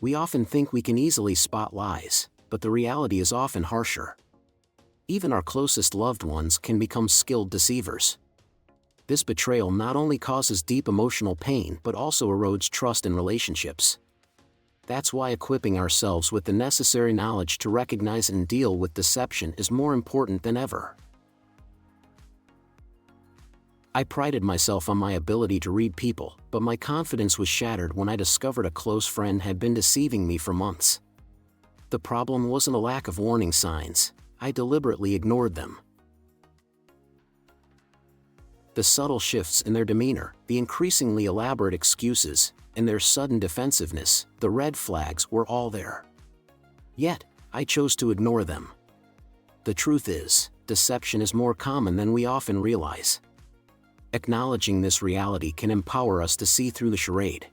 We often think we can easily spot lies, but the reality is often harsher. Even our closest loved ones can become skilled deceivers. This betrayal not only causes deep emotional pain but also erodes trust in relationships. That's why equipping ourselves with the necessary knowledge to recognize and deal with deception is more important than ever. I prided myself on my ability to read people, but my confidence was shattered when I discovered a close friend had been deceiving me for months. The problem wasn't a lack of warning signs. I deliberately ignored them. The subtle shifts in their demeanor, the increasingly elaborate excuses, and their sudden defensiveness, the red flags were all there. Yet, I chose to ignore them. The truth is, deception is more common than we often realize. Acknowledging this reality can empower us to see through the charade.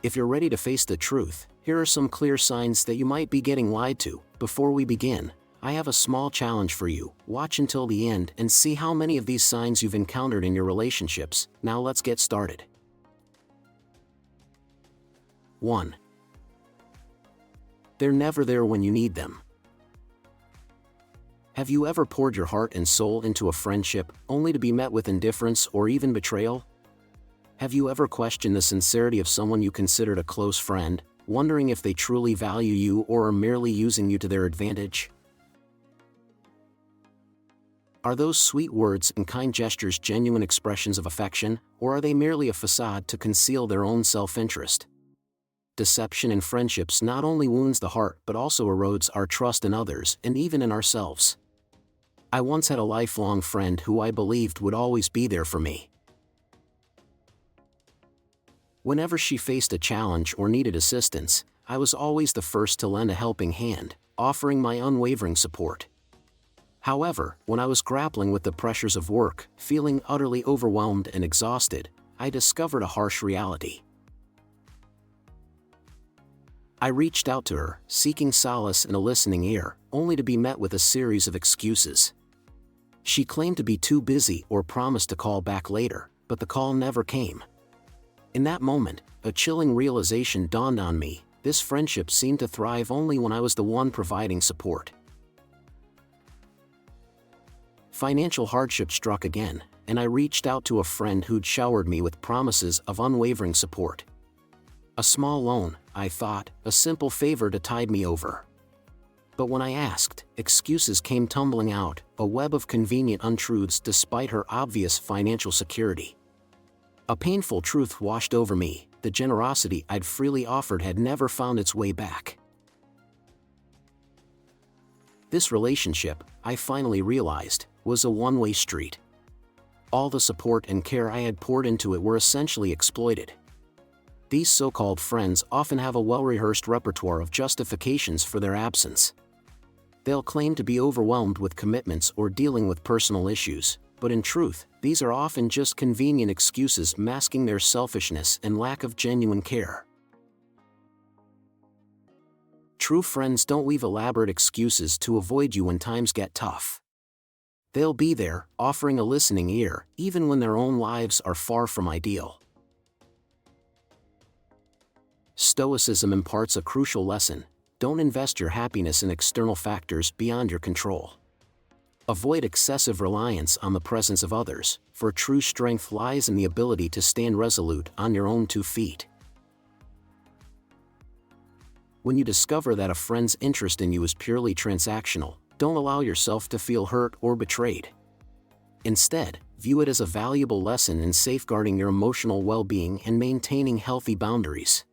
If you're ready to face the truth, here are some clear signs that you might be getting lied to. Before we begin, I have a small challenge for you. Watch until the end and see how many of these signs you've encountered in your relationships. Now let's get started. 1. They're never there when you need them. Have you ever poured your heart and soul into a friendship, only to be met with indifference or even betrayal? Have you ever questioned the sincerity of someone you considered a close friend, wondering if they truly value you or are merely using you to their advantage? Are those sweet words and kind gestures genuine expressions of affection, or are they merely a facade to conceal their own self-interest? Deception in friendships not only wounds the heart but also erodes our trust in others and even in ourselves. I once had a lifelong friend who I believed would always be there for me. Whenever she faced a challenge or needed assistance, I was always the first to lend a helping hand, offering my unwavering support. However, when I was grappling with the pressures of work, feeling utterly overwhelmed and exhausted, I discovered a harsh reality. I reached out to her, seeking solace and a listening ear, only to be met with a series of excuses. She claimed to be too busy or promised to call back later, but the call never came. In that moment, a chilling realization dawned on me: this friendship seemed to thrive only when I was the one providing support. Financial hardship struck again, and I reached out to a friend who'd showered me with promises of unwavering support. A small loan, I thought, a simple favor to tide me over. But when I asked, excuses came tumbling out, a web of convenient untruths despite her obvious financial security. A painful truth washed over me: the generosity I'd freely offered had never found its way back. This relationship, I finally realized, was a one-way street. All the support and care I had poured into it were essentially exploited. These so-called friends often have a well-rehearsed repertoire of justifications for their absence. They'll claim to be overwhelmed with commitments or dealing with personal issues, but in truth, these are often just convenient excuses masking their selfishness and lack of genuine care. True friends don't weave elaborate excuses to avoid you when times get tough. They'll be there, offering a listening ear, even when their own lives are far from ideal. Stoicism imparts a crucial lesson: don't invest your happiness in external factors beyond your control. Avoid excessive reliance on the presence of others, for true strength lies in the ability to stand resolute on your own 2 feet. When you discover that a friend's interest in you is purely transactional, don't allow yourself to feel hurt or betrayed. Instead, view it as a valuable lesson in safeguarding your emotional well-being and maintaining healthy boundaries.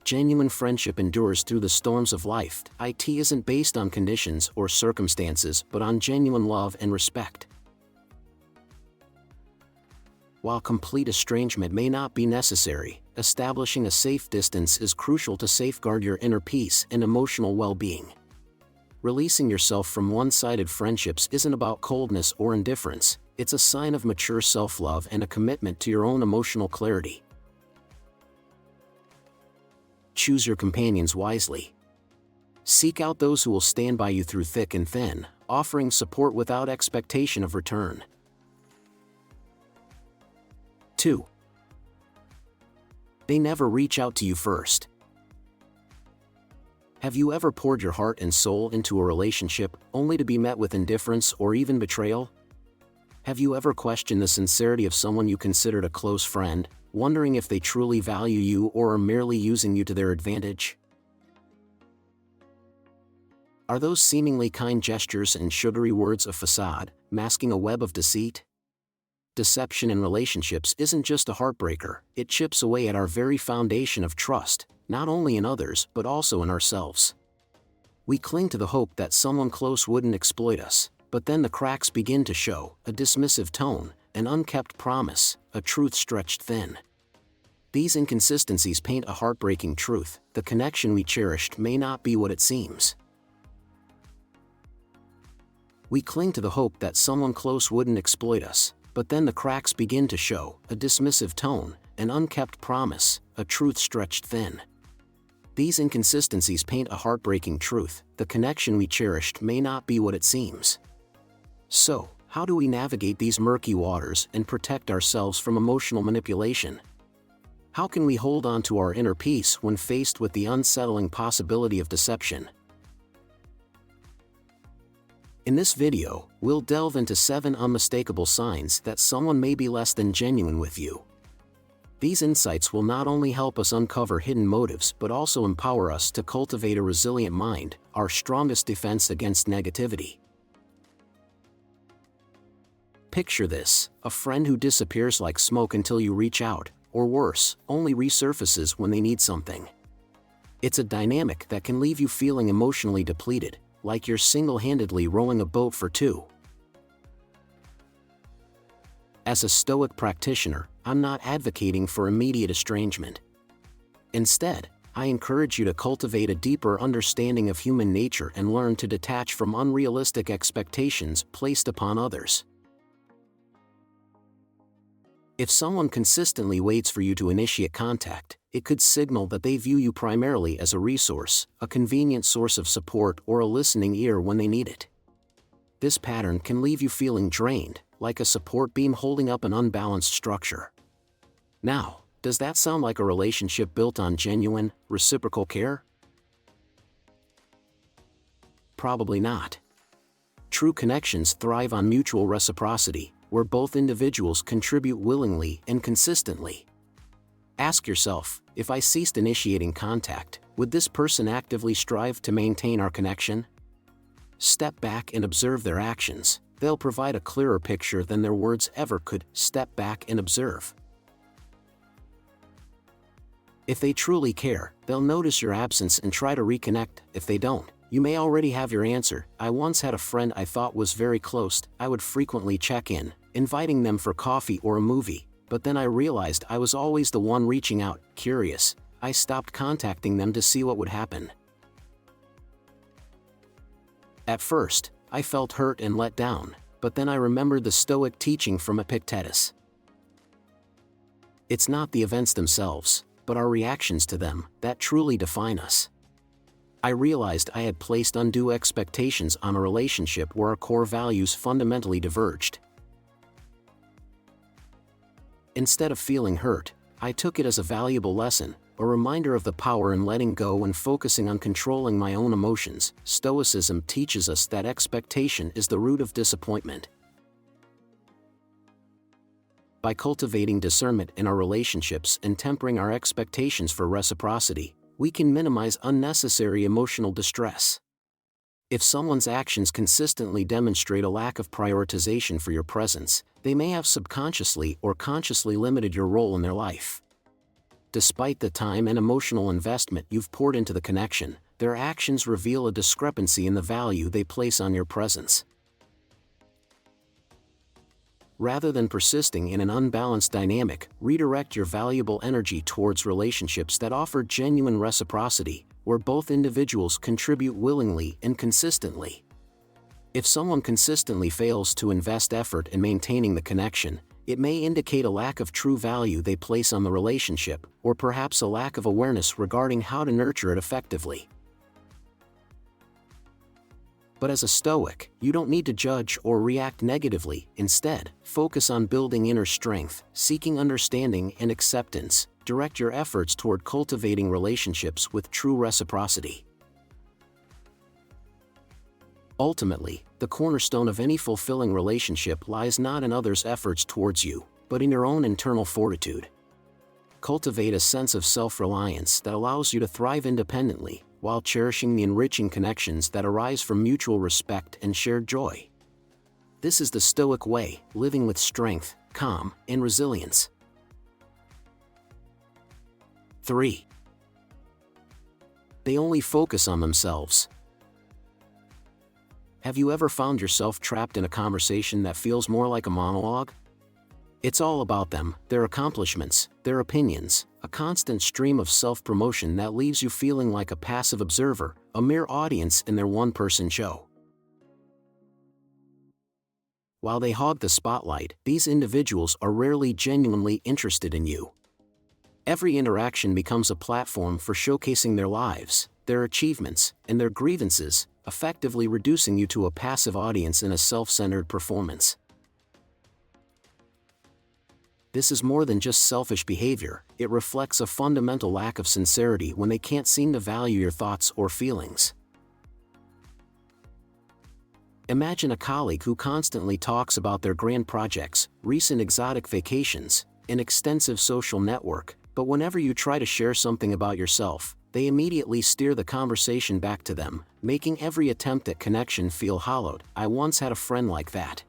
Genuine friendship endures through the storms of life. It isn't based on conditions or circumstances but on genuine love and respect. While complete estrangement may not be necessary, establishing a safe distance is crucial to safeguard your inner peace and emotional well-being. Releasing yourself from one-sided friendships isn't about coldness or indifference, it's a sign of mature self-love and a commitment to your own emotional clarity. Choose your companions wisely. Seek out those who will stand by you through thick and thin, offering support without expectation of return. 2. They never reach out to you first. Have you ever poured your heart and soul into a relationship only to be met with indifference or even betrayal? Have you ever questioned the sincerity of someone you considered a close friend, wondering if they truly value you or are merely using you to their advantage? Are those seemingly kind gestures and sugary words a facade, masking a web of deceit? Deception in relationships isn't just a heartbreaker, it chips away at our very foundation of trust, not only in others but also in ourselves. We cling to the hope that someone close wouldn't exploit us, but then the cracks begin to show: a dismissive tone, an unkept promise, a truth stretched thin. These inconsistencies paint a heartbreaking truth: the connection we cherished may not be what it seems. We cling to the hope that someone close wouldn't exploit us, but then the cracks begin to show: a dismissive tone, an unkept promise, a truth stretched thin. These inconsistencies paint a heartbreaking truth: the connection we cherished may not be what it seems. So, how do we navigate these murky waters and protect ourselves from emotional manipulation? How can we hold on to our inner peace when faced with the unsettling possibility of deception? In this video, we'll delve into 7 unmistakable signs that someone may be less than genuine with you. These insights will not only help us uncover hidden motives but also empower us to cultivate a resilient mind, our strongest defense against negativity. Picture this: a friend who disappears like smoke until you reach out, or worse, only resurfaces when they need something. It's a dynamic that can leave you feeling emotionally depleted, like you're single-handedly rowing a boat for two. As a Stoic practitioner, I'm not advocating for immediate estrangement. Instead, I encourage you to cultivate a deeper understanding of human nature and learn to detach from unrealistic expectations placed upon others. If someone consistently waits for you to initiate contact, it could signal that they view you primarily as a resource, a convenient source of support, or a listening ear when they need it. This pattern can leave you feeling drained, like a support beam holding up an unbalanced structure. Now, does that sound like a relationship built on genuine, reciprocal care? Probably not. True connections thrive on mutual reciprocity, where both individuals contribute willingly and consistently. Ask yourself, if I ceased initiating contact, would this person actively strive to maintain our connection? Step back and observe their actions. They'll provide a clearer picture than their words ever could. Step back and observe. If they truly care, they'll notice your absence and try to reconnect. If they don't, you may already have your answer. I once had a friend I thought was very close. I would frequently check in, inviting them for coffee or a movie, but then I realized I was always the one reaching out. Curious, I stopped contacting them to see what would happen. At first, I felt hurt and let down, but then I remembered the Stoic teaching from Epictetus. It's not the events themselves, but our reactions to them, that truly define us. I realized I had placed undue expectations on a relationship where our core values fundamentally diverged. Instead of feeling hurt, I took it as a valuable lesson, a reminder of the power in letting go and focusing on controlling my own emotions. Stoicism teaches us that expectation is the root of disappointment. By cultivating discernment in our relationships and tempering our expectations for reciprocity, we can minimize unnecessary emotional distress. If someone's actions consistently demonstrate a lack of prioritization for your presence, they may have subconsciously or consciously limited your role in their life. Despite the time and emotional investment you've poured into the connection, their actions reveal a discrepancy in the value they place on your presence. Rather than persisting in an unbalanced dynamic, redirect your valuable energy towards relationships that offer genuine reciprocity, where both individuals contribute willingly and consistently. If someone consistently fails to invest effort in maintaining the connection, it may indicate a lack of true value they place on the relationship, or perhaps a lack of awareness regarding how to nurture it effectively. But as a Stoic, you don't need to judge or react negatively. Instead, focus on building inner strength, seeking understanding and acceptance, direct your efforts toward cultivating relationships with true reciprocity. Ultimately, the cornerstone of any fulfilling relationship lies not in others' efforts towards you, but in your own internal fortitude. Cultivate a sense of self-reliance that allows you to thrive independently, while cherishing the enriching connections that arise from mutual respect and shared joy. This is the Stoic way, living with strength, calm, and resilience. 3. They only focus on themselves. Have you ever found yourself trapped in a conversation that feels more like a monologue? It's all about them, their accomplishments, their opinions, a constant stream of self-promotion that leaves you feeling like a passive observer, a mere audience in their one-person show. While they hog the spotlight, these individuals are rarely genuinely interested in you. Every interaction becomes a platform for showcasing their lives, their achievements, and their grievances, effectively reducing you to a passive audience in a self-centered performance. This is more than just selfish behavior, it reflects a fundamental lack of sincerity when they can't seem to value your thoughts or feelings. Imagine a colleague who constantly talks about their grand projects, recent exotic vacations, an extensive social network, but whenever you try to share something about yourself, they immediately steer the conversation back to them, making every attempt at connection feel hollowed. I once had a friend like that.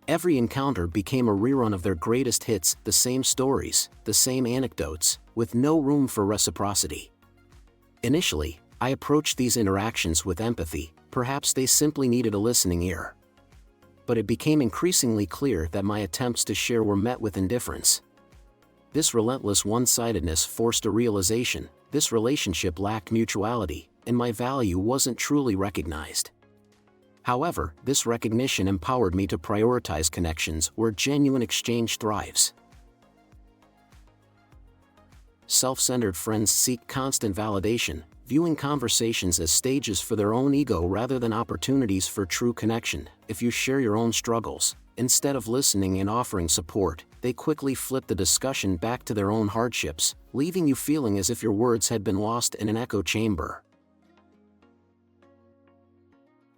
Every encounter became a rerun of their greatest hits, the same stories, the same anecdotes, with no room for reciprocity. Initially, I approached these interactions with empathy, perhaps they simply needed a listening ear. But it became increasingly clear that my attempts to share were met with indifference. This relentless one-sidedness forced a realization: this relationship lacked mutuality, and my value wasn't truly recognized. However, this recognition empowered me to prioritize connections where genuine exchange thrives. Self-centered friends seek constant validation, viewing conversations as stages for their own ego rather than opportunities for true connection. If you share your own struggles, instead of listening and offering support, they quickly flip the discussion back to their own hardships, leaving you feeling as if your words had been lost in an echo chamber.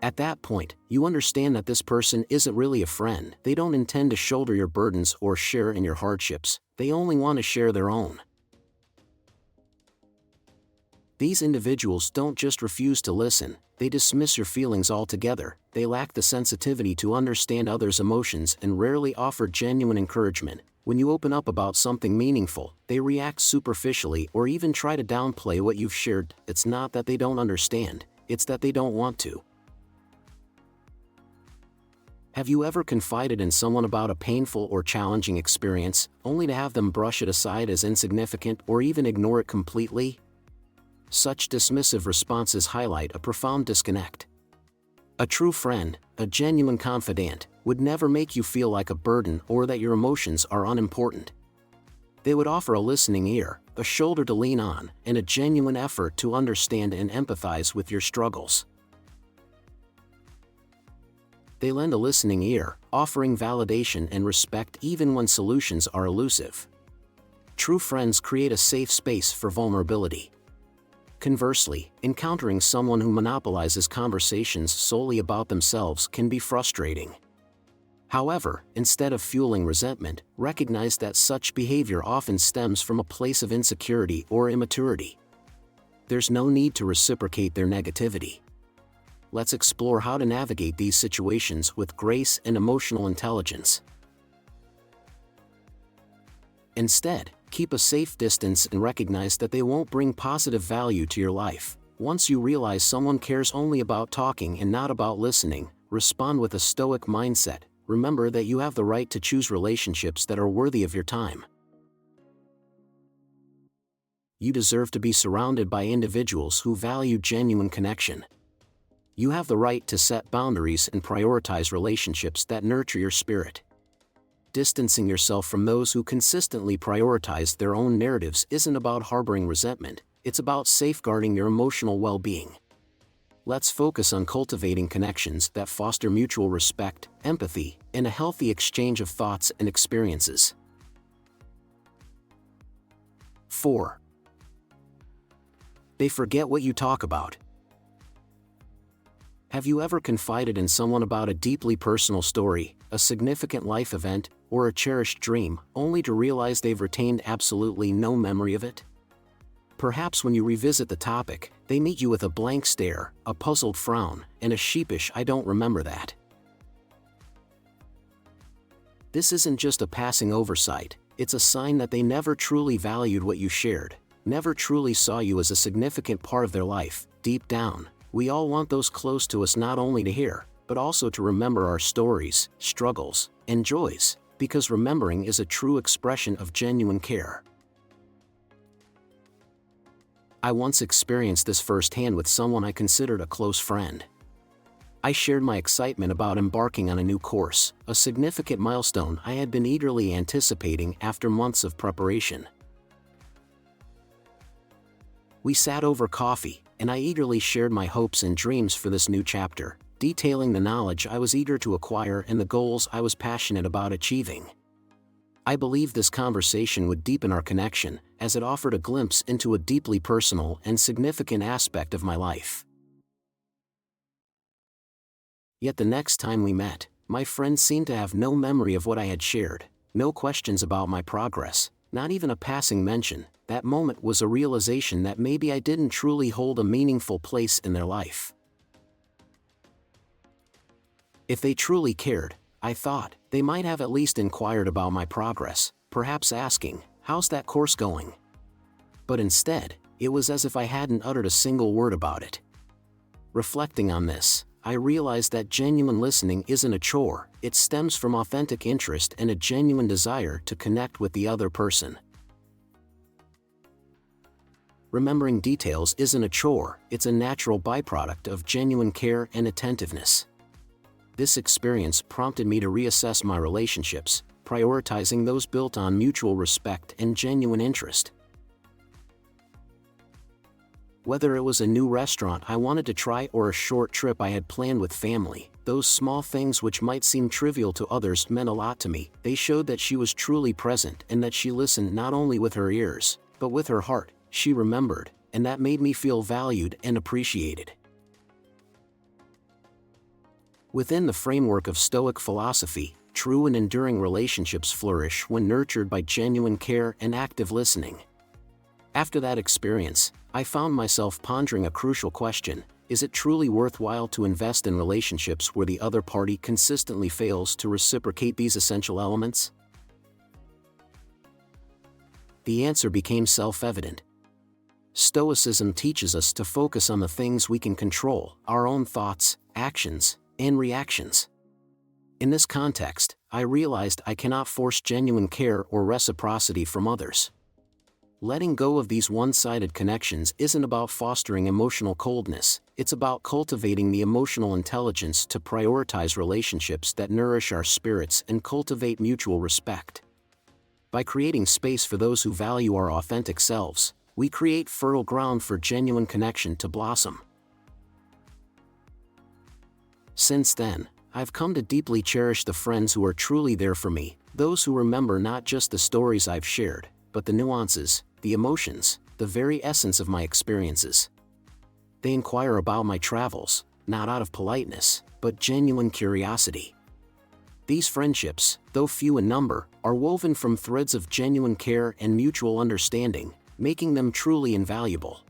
At that point, you understand that this person isn't really a friend. They don't intend to shoulder your burdens or share in your hardships, they only want to share their own. These individuals don't just refuse to listen, they dismiss your feelings altogether. They lack the sensitivity to understand others' emotions and rarely offer genuine encouragement. When you open up about something meaningful, they react superficially or even try to downplay what you've shared. It's not that they don't understand, it's that they don't want to. Have you ever confided in someone about a painful or challenging experience, only to have them brush it aside as insignificant or even ignore it completely? Such dismissive responses highlight a profound disconnect. A true friend, a genuine confidant, would never make you feel like a burden or that your emotions are unimportant. They would offer a listening ear, a shoulder to lean on, and a genuine effort to understand and empathize with your struggles. They lend a listening ear, offering validation and respect even when solutions are elusive. True friends create a safe space for vulnerability. Conversely, encountering someone who monopolizes conversations solely about themselves can be frustrating. However, instead of fueling resentment, recognize that such behavior often stems from a place of insecurity or immaturity. There's no need to reciprocate their negativity. Let's explore how to navigate these situations with grace and emotional intelligence. Instead, keep a safe distance and recognize that they won't bring positive value to your life. Once you realize someone cares only about talking and not about listening, respond with a stoic mindset. Remember that you have the right to choose relationships that are worthy of your time. You deserve to be surrounded by individuals who value genuine connection. You have the right to set boundaries and prioritize relationships that nurture your spirit. Distancing yourself from those who consistently prioritize their own narratives isn't about harboring resentment, it's about safeguarding your emotional well-being. Let's focus on cultivating connections that foster mutual respect, empathy, and a healthy exchange of thoughts and experiences. 4. They forget what you talk about. Have you ever confided in someone about a deeply personal story, a significant life event, or a cherished dream, only to realize they've retained absolutely no memory of it? Perhaps when you revisit the topic, they meet you with a blank stare, a puzzled frown, and a sheepish "I don't remember that." This isn't just a passing oversight, it's a sign that they never truly valued what you shared, never truly saw you as a significant part of their life. Deep down, we all want those close to us not only to hear, but also to remember our stories, struggles, and joys, because remembering is a true expression of genuine care. I once experienced this firsthand with someone I considered a close friend. I shared my excitement about embarking on a new course, a significant milestone I had been eagerly anticipating after months of preparation. We sat over coffee, and I eagerly shared my hopes and dreams for this new chapter, detailing the knowledge I was eager to acquire and the goals I was passionate about achieving. I believed this conversation would deepen our connection, as it offered a glimpse into a deeply personal and significant aspect of my life. Yet the next time we met, my friend seemed to have no memory of what I had shared, no questions about my progress, not even a passing mention. That moment was a realization that maybe I didn't truly hold a meaningful place in their life. If they truly cared, I thought, they might have at least inquired about my progress, perhaps asking, "How's that course going?" But instead, it was as if I hadn't uttered a single word about it. Reflecting on this, I realized that genuine listening isn't a chore, it stems from authentic interest and a genuine desire to connect with the other person. Remembering details isn't a chore, it's a natural byproduct of genuine care and attentiveness. This experience prompted me to reassess my relationships, prioritizing those built on mutual respect and genuine interest. Whether it was a new restaurant I wanted to try or a short trip I had planned with family, those small things which might seem trivial to others meant a lot to me. They showed that she was truly present and that she listened not only with her ears, but with her heart. She remembered, and that made me feel valued and appreciated. Within the framework of Stoic philosophy, true and enduring relationships flourish when nurtured by genuine care and active listening. After that experience, I found myself pondering a crucial question: is it truly worthwhile to invest in relationships where the other party consistently fails to reciprocate these essential elements? The answer became self-evident. Stoicism teaches us to focus on the things we can control, our own thoughts, actions, and reactions. In this context, I realized I cannot force genuine care or reciprocity from others. Letting go of these one-sided connections isn't about fostering emotional coldness, it's about cultivating the emotional intelligence to prioritize relationships that nourish our spirits and cultivate mutual respect. By creating space for those who value our authentic selves, we create fertile ground for genuine connection to blossom. Since then, I've come to deeply cherish the friends who are truly there for me, those who remember not just the stories I've shared, but the nuances, the emotions, the very essence of my experiences. They inquire about my travels, not out of politeness, but genuine curiosity. These friendships, though few in number, are woven from threads of genuine care and mutual understanding, making them truly invaluable.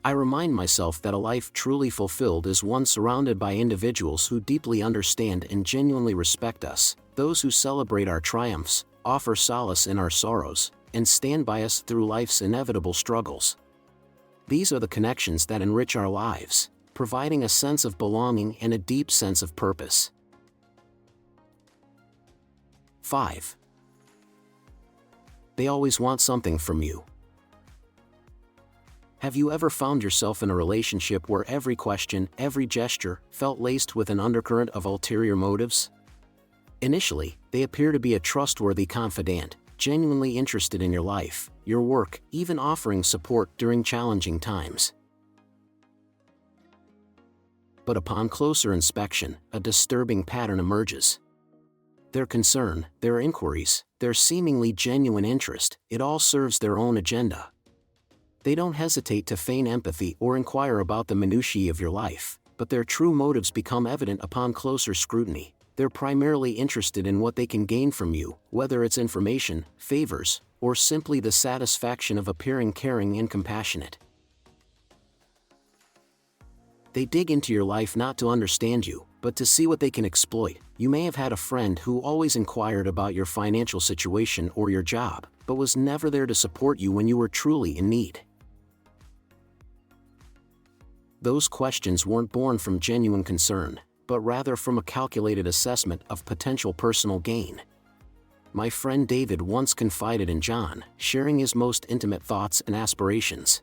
I remind myself that a life truly fulfilled is one surrounded by individuals who deeply understand and genuinely respect us, those who celebrate our triumphs, offer solace in our sorrows, and stand by us through life's inevitable struggles. These are the connections that enrich our lives, providing a sense of belonging and a deep sense of purpose. 5. They always want something from you. Have you ever found yourself in a relationship where every question, every gesture, felt laced with an undercurrent of ulterior motives? Initially, they appear to be a trustworthy confidant, genuinely interested in your life, your work, even offering support during challenging times. But upon closer inspection, a disturbing pattern emerges. Their concern, their inquiries, their seemingly genuine interest, it all serves their own agenda. They don't hesitate to feign empathy or inquire about the minutiae of your life, but their true motives become evident upon closer scrutiny. They're primarily interested in what they can gain from you, whether it's information, favors, or simply the satisfaction of appearing caring and compassionate. They dig into your life not to understand you, but to see what they can exploit. You may have had a friend who always inquired about your financial situation or your job, but was never there to support you when you were truly in need. Those questions weren't born from genuine concern, but rather from a calculated assessment of potential personal gain. My friend David once confided in John, sharing his most intimate thoughts and aspirations.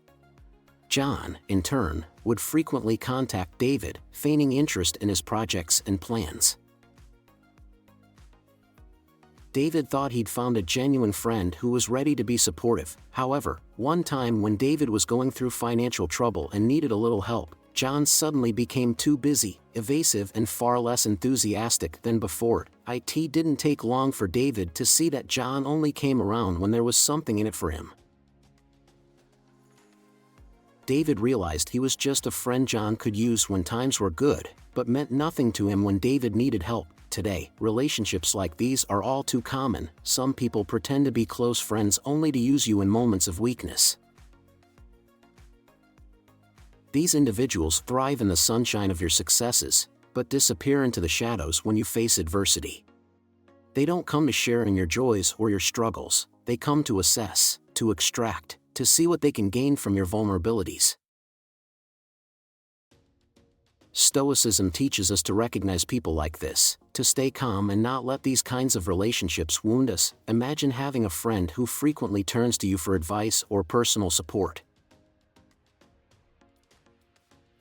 John, in turn, would frequently contact David, feigning interest in his projects and plans. David thought he'd found a genuine friend who was ready to be supportive. However, one time when David was going through financial trouble and needed a little help, John suddenly became too busy, evasive, and far less enthusiastic than before. It didn't take long for David to see that John only came around when there was something in it for him. David realized he was just a friend John could use when times were good, but meant nothing to him when David needed help. Today, relationships like these are all too common. Some people pretend to be close friends only to use you in moments of weakness. These individuals thrive in the sunshine of your successes, but disappear into the shadows when you face adversity. They don't come to share in your joys or your struggles, they come to assess, to extract, to see what they can gain from your vulnerabilities. Stoicism teaches us to recognize people like this, to stay calm and not let these kinds of relationships wound us. Imagine having a friend who frequently turns to you for advice or personal support.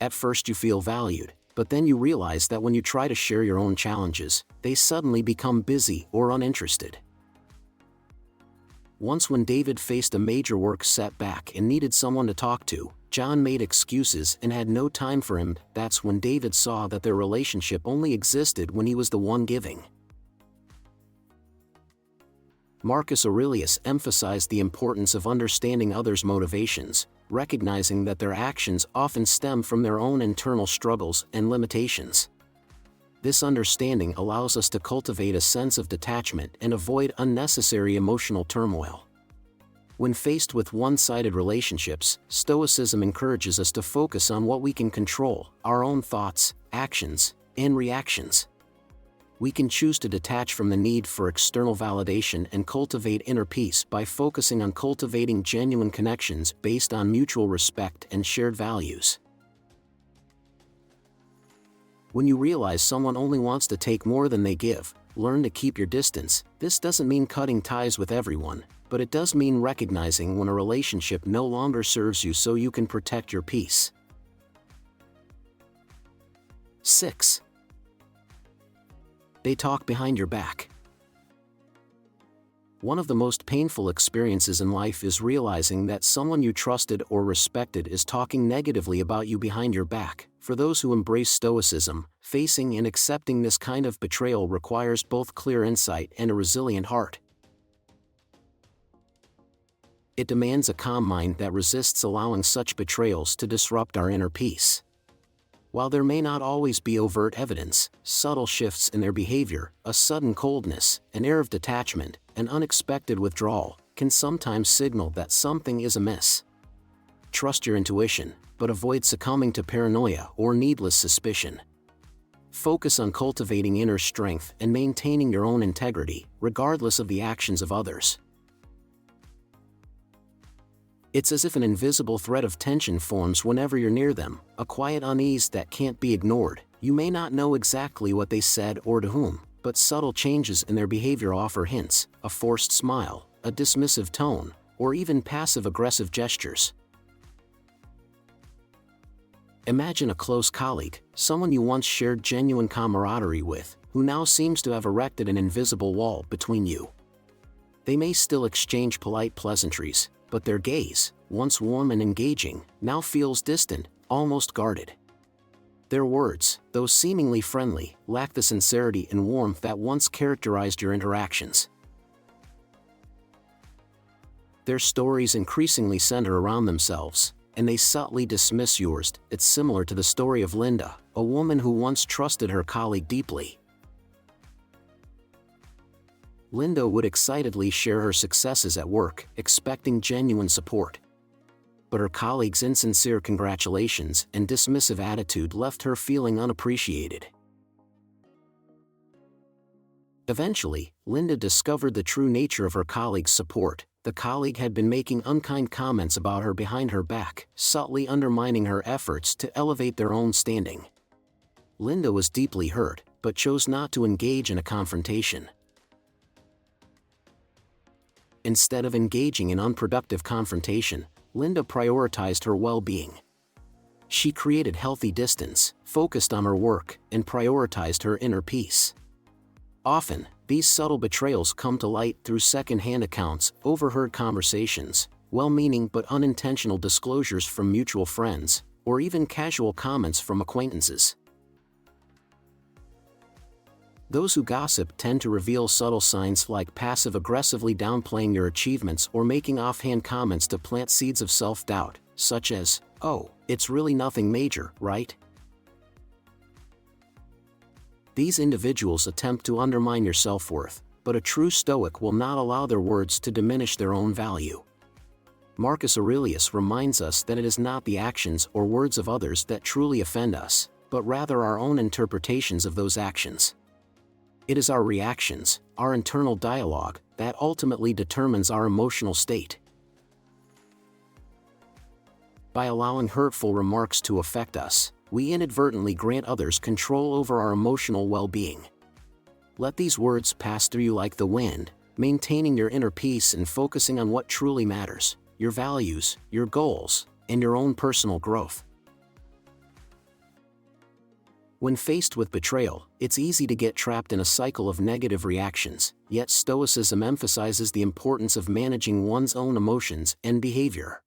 At first you feel valued, but then you realize that when you try to share your own challenges, they suddenly become busy or uninterested. Once when David faced a major work setback and needed someone to talk to, John made excuses and had no time for him. That's when David saw that their relationship only existed when he was the one giving. Marcus Aurelius emphasized the importance of understanding others' motivations, recognizing that their actions often stem from their own internal struggles and limitations. This understanding allows us to cultivate a sense of detachment and avoid unnecessary emotional turmoil. When faced with one-sided relationships, Stoicism encourages us to focus on what we can control, our own thoughts, actions, and reactions. We can choose to detach from the need for external validation and cultivate inner peace by focusing on cultivating genuine connections based on mutual respect and shared values. When you realize someone only wants to take more than they give, learn to keep your distance. This doesn't mean cutting ties with everyone, but it does mean recognizing when a relationship no longer serves you so you can protect your peace. 6. They talk behind your back. One of the most painful experiences in life is realizing that someone you trusted or respected is talking negatively about you behind your back. For those who embrace Stoicism, facing and accepting this kind of betrayal requires both clear insight and a resilient heart. It demands a calm mind that resists allowing such betrayals to disrupt our inner peace. While there may not always be overt evidence, subtle shifts in their behavior, a sudden coldness, an air of detachment, an unexpected withdrawal, can sometimes signal that something is amiss. Trust your intuition, but avoid succumbing to paranoia or needless suspicion. Focus on cultivating inner strength and maintaining your own integrity, regardless of the actions of others. It's as if an invisible thread of tension forms whenever you're near them, a quiet unease that can't be ignored. You may not know exactly what they said or to whom, but subtle changes in their behavior offer hints, a forced smile, a dismissive tone, or even passive-aggressive gestures. Imagine a close colleague, someone you once shared genuine camaraderie with, who now seems to have erected an invisible wall between you. They may still exchange polite pleasantries, but their gaze, once warm and engaging, now feels distant, almost guarded. Their words, though seemingly friendly, lack the sincerity and warmth that once characterized your interactions. Their stories increasingly center around themselves, and they subtly dismiss yours. It's similar to the story of Linda, a woman who once trusted her colleague deeply. Linda would excitedly share her successes at work, expecting genuine support. But her colleague's insincere congratulations and dismissive attitude left her feeling unappreciated. Eventually, Linda discovered the true nature of her colleague's support. The colleague had been making unkind comments about her behind her back, subtly undermining her efforts to elevate their own standing. Linda was deeply hurt, but chose not to engage in a confrontation. Instead of engaging in unproductive confrontation, Linda prioritized her well-being. She created healthy distance, focused on her work, and prioritized her inner peace. Often, these subtle betrayals come to light through second-hand accounts, overheard conversations, well-meaning but unintentional disclosures from mutual friends, or even casual comments from acquaintances. Those who gossip tend to reveal subtle signs like passive-aggressively downplaying your achievements or making offhand comments to plant seeds of self-doubt, such as, "Oh, it's really nothing major, right?" These individuals attempt to undermine your self-worth, but a true Stoic will not allow their words to diminish their own value. Marcus Aurelius reminds us that it is not the actions or words of others that truly offend us, but rather our own interpretations of those actions. It is our reactions, our internal dialogue, that ultimately determines our emotional state. By allowing hurtful remarks to affect us, we inadvertently grant others control over our emotional well-being. Let these words pass through you like the wind, maintaining your inner peace and focusing on what truly matters: your values, your goals, and your own personal growth. When faced with betrayal, it's easy to get trapped in a cycle of negative reactions, yet Stoicism emphasizes the importance of managing one's own emotions and behavior.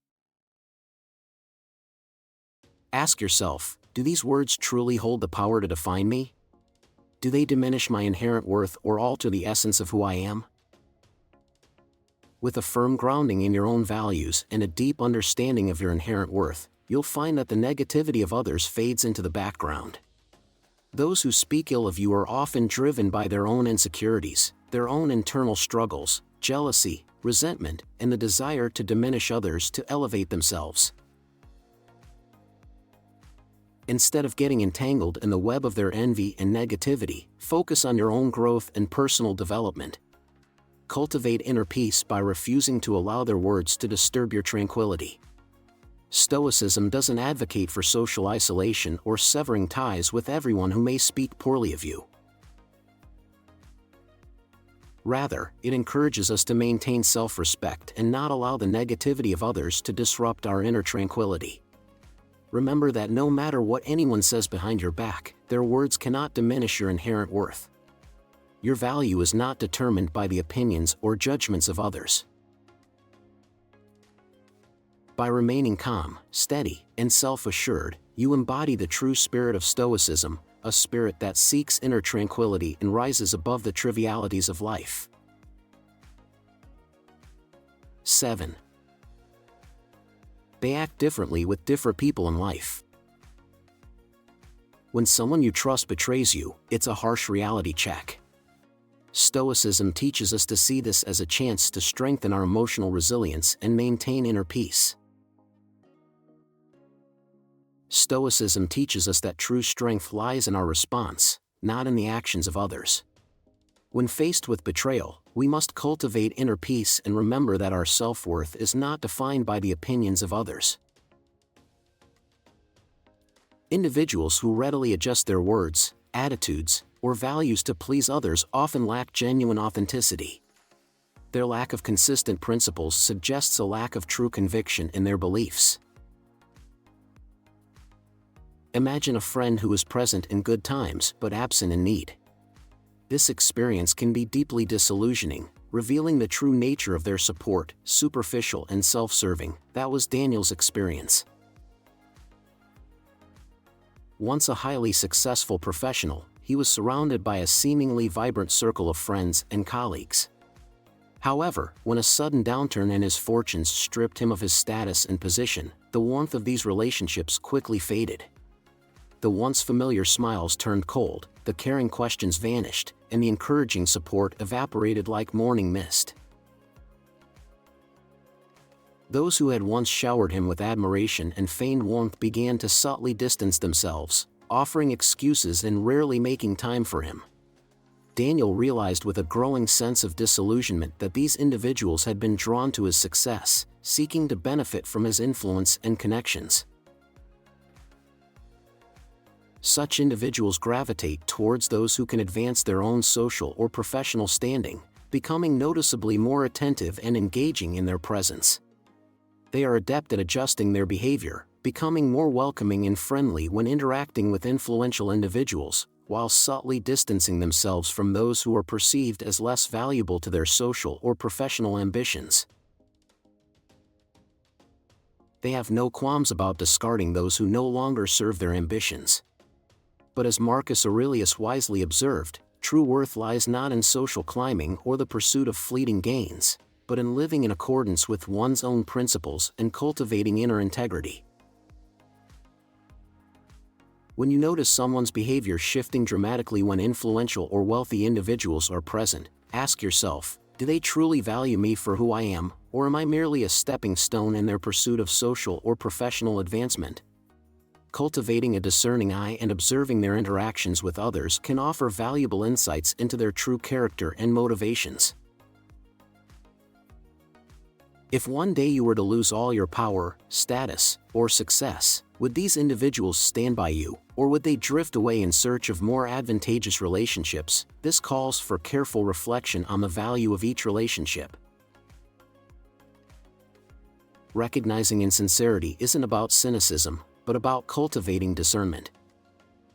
Ask yourself, do these words truly hold the power to define me? Do they diminish my inherent worth or alter the essence of who I am? With a firm grounding in your own values and a deep understanding of your inherent worth, you'll find that the negativity of others fades into the background. Those who speak ill of you are often driven by their own insecurities, their own internal struggles, jealousy, resentment, and the desire to diminish others to elevate themselves. Instead of getting entangled in the web of their envy and negativity, focus on your own growth and personal development. Cultivate inner peace by refusing to allow their words to disturb your tranquility. Stoicism doesn't advocate for social isolation or severing ties with everyone who may speak poorly of you. Rather, it encourages us to maintain self-respect and not allow the negativity of others to disrupt our inner tranquility. Remember that no matter what anyone says behind your back, their words cannot diminish your inherent worth. Your value is not determined by the opinions or judgments of others. By remaining calm, steady, and self-assured, you embody the true spirit of Stoicism, a spirit that seeks inner tranquility and rises above the trivialities of life. 7. They act differently with different people in life. When someone you trust betrays you, it's a harsh reality check. Stoicism teaches us to see this as a chance to strengthen our emotional resilience and maintain inner peace. Stoicism teaches us that true strength lies in our response, not in the actions of others. When faced with betrayal, we must cultivate inner peace and remember that our self-worth is not defined by the opinions of others. Individuals who readily adjust their words, attitudes, or values to please others often lack genuine authenticity. Their lack of consistent principles suggests a lack of true conviction in their beliefs. Imagine a friend who is present in good times but absent in need. This experience can be deeply disillusioning, revealing the true nature of their support, superficial and self-serving. That was Daniel's experience. Once a highly successful professional, he was surrounded by a seemingly vibrant circle of friends and colleagues. However, when a sudden downturn in his fortunes stripped him of his status and position, the warmth of these relationships quickly faded. The once familiar smiles turned cold, the caring questions vanished, and the encouraging support evaporated like morning mist. Those who had once showered him with admiration and feigned warmth began to subtly distance themselves, offering excuses and rarely making time for him. Daniel realized with a growing sense of disillusionment that these individuals had been drawn to his success, seeking to benefit from his influence and connections. Such individuals gravitate towards those who can advance their own social or professional standing, becoming noticeably more attentive and engaging in their presence. They are adept at adjusting their behavior, becoming more welcoming and friendly when interacting with influential individuals, while subtly distancing themselves from those who are perceived as less valuable to their social or professional ambitions. They have no qualms about discarding those who no longer serve their ambitions. But as Marcus Aurelius wisely observed, true worth lies not in social climbing or the pursuit of fleeting gains, but in living in accordance with one's own principles and cultivating inner integrity. When you notice someone's behavior shifting dramatically when influential or wealthy individuals are present, ask yourself, do they truly value me for who I am, or am I merely a stepping stone in their pursuit of social or professional advancement? Cultivating a discerning eye and observing their interactions with others can offer valuable insights into their true character and motivations. If one day you were to lose all your power, status, or success, would these individuals stand by you, or would they drift away in search of more advantageous relationships? This calls for careful reflection on the value of each relationship. Recognizing insincerity isn't about cynicism, but about cultivating discernment.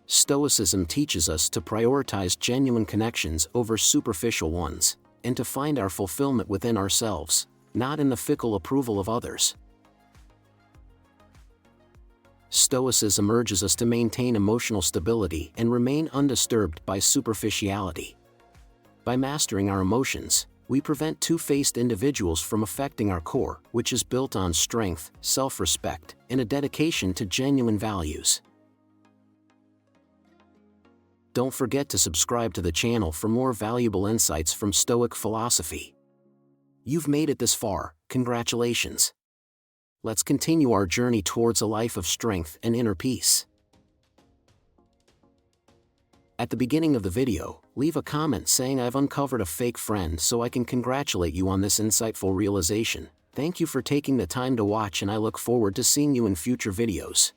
Stoicism teaches us to prioritize genuine connections over superficial ones, and to find our fulfillment within ourselves, not in the fickle approval of others. Stoicism urges us to maintain emotional stability and remain undisturbed by superficiality. By mastering our emotions, we prevent two-faced individuals from affecting our core, which is built on strength, self-respect, and a dedication to genuine values. Don't forget to subscribe to the channel for more valuable insights from Stoic philosophy. You've made it this far, congratulations. Let's continue our journey towards a life of strength and inner peace. At the beginning of the video, leave a comment saying I've uncovered a fake friend so I can congratulate you on this insightful realization. Thank you for taking the time to watch, and I look forward to seeing you in future videos.